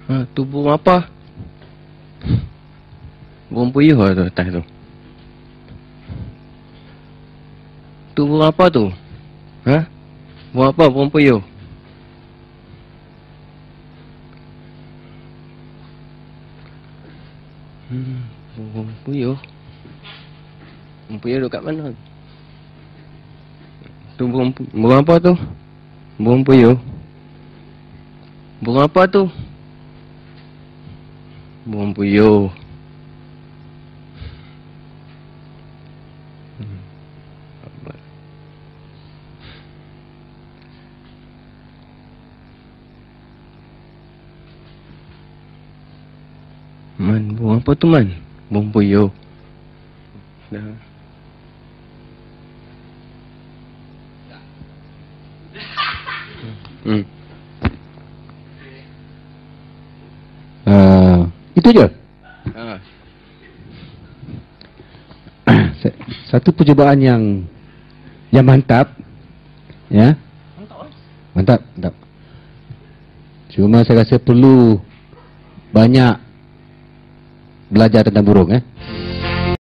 Tu burung apa? Burung puyuh lah tu atas tu. Tu burung apa tu? Burung apa? Burung puyuh. Burung puyuh. Burung puyuh duduk kat mana? Tu burung apa tu? Burung puyuh. Burung apa tu? Burung puyuh. Man, burung apa tu man? Burung puyuh. Dah. Itu je. Satu percubaan yang mantap, ya. Mantap. Cuma saya rasa perlu banyak belajar tentang burung,